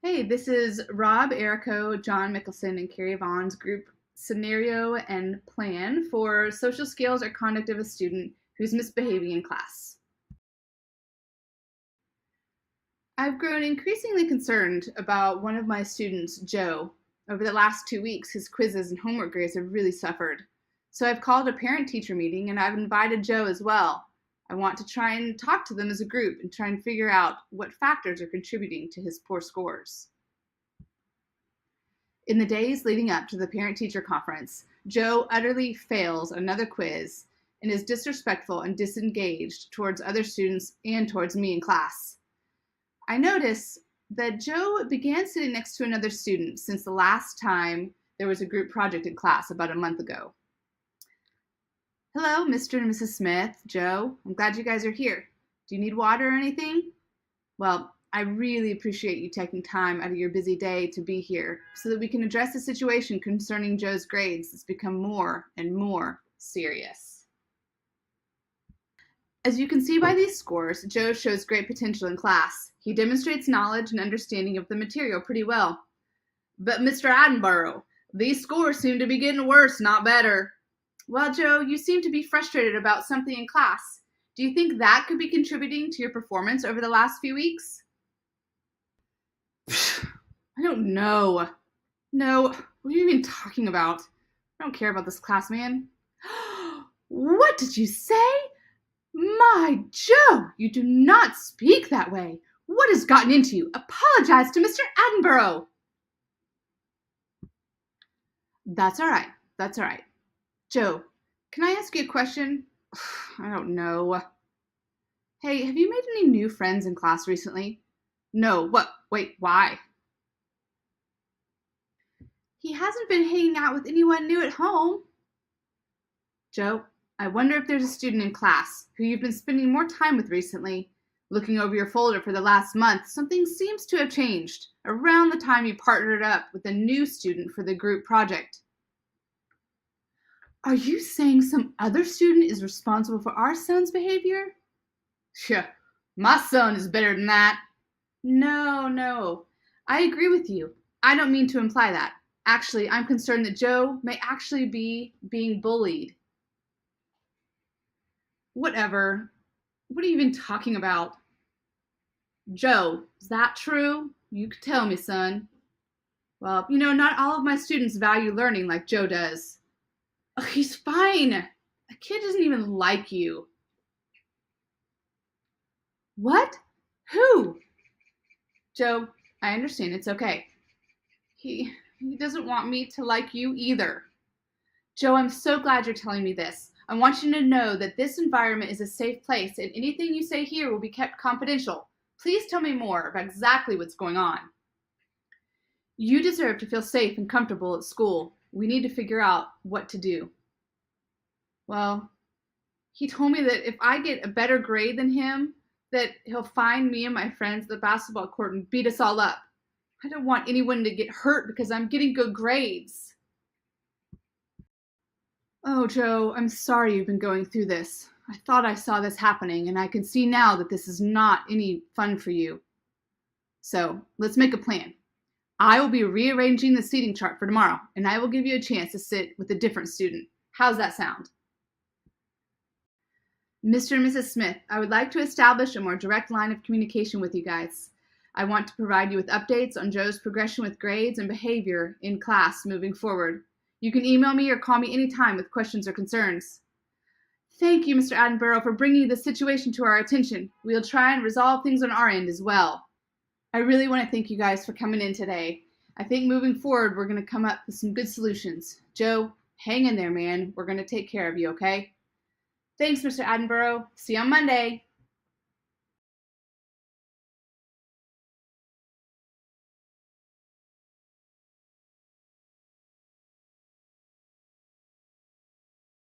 Hey, this is Rob, Erico, John Mickelson, and Carrie Vaughn's group Scenario and Plan for social skills or conduct of a student who's misbehaving in class. I've grown increasingly concerned about one of my students, Joe. Over the last 2 weeks, his quizzes and homework grades have really suffered. So I've called a parent-teacher meeting and I've invited Joe as well. I want to try and talk to them as a group and try and figure out what factors are contributing to his poor scores. In the days leading up to the parent-teacher conference, Joe utterly fails another quiz and is disrespectful and disengaged towards other students and towards me in class. I notice that Joe began sitting next to another student since the last time there was a group project in class about a month ago. Hello, Mr. and Mrs. Smith, Joe. I'm glad you guys are here. Do you need water or anything? Well, I really appreciate you taking time out of your busy day to be here so that we can address the situation concerning Joe's grades that's become more and more serious. As you can see by these scores, Joe shows great potential in class. He demonstrates knowledge and understanding of the material pretty well. But Mr. Attenborough, these scores seem to be getting worse, not better. Well, Joe, you seem to be frustrated about something in class. Do you think that could be contributing to your performance over the last few weeks? I don't know. No, what are you even talking about? I don't care about this class, man. What did you say? My Joe, you do not speak that way. What has gotten into you? Apologize to Mr. Attenborough. That's all right. That's all right. Joe, can I ask you a question? I don't know. Hey, have you made any new friends in class recently? No. What? Wait, why? He hasn't been hanging out with anyone new at home. Joe, I wonder if there's a student in class who you've been spending more time with recently. Looking over your folder for the last month, something seems to have changed around the time you partnered up with a new student for the group project. Are you saying some other student is responsible for our son's behavior? Yeah, my son is better than that. No. I agree with you. I don't mean to imply that. Actually, I'm concerned that Joe may actually be being bullied. Whatever. What are you even talking about? Joe, is that true? You could tell me, son. Well, not all of my students value learning like Joe does. Oh, he's fine. The kid doesn't even like you. What? Who? Joe, I understand. It's okay. He doesn't want me to like you either. Joe, I'm so glad you're telling me this. I want you to know that this environment is a safe place and anything you say here will be kept confidential. Please tell me more about exactly what's going on. You deserve to feel safe and comfortable at school. We need to figure out what to do. Well, he told me that if I get a better grade than him, that he'll find me and my friends at the basketball court and beat us all up. I don't want anyone to get hurt because I'm getting good grades. Oh, Joe, I'm sorry you've been going through this. I thought I saw this happening, and I can see now that this is not any fun for you. So, let's make a plan. I will be rearranging the seating chart for tomorrow, and I will give you a chance to sit with a different student. How's that sound? Mr. and Mrs. Smith, I would like to establish a more direct line of communication with you guys. I want to provide you with updates on Joe's progression with grades and behavior in class moving forward. You can email me or call me anytime with questions or concerns. Thank you, Mr. Attenborough, for bringing the situation to our attention. We'll try and resolve things on our end as well. I really want to thank you guys for coming in today. I think moving forward, we're going to come up with some good solutions. Joe, hang in there, man. We're going to take care of you, okay? Thanks, Mr. Attenborough. See you on Monday.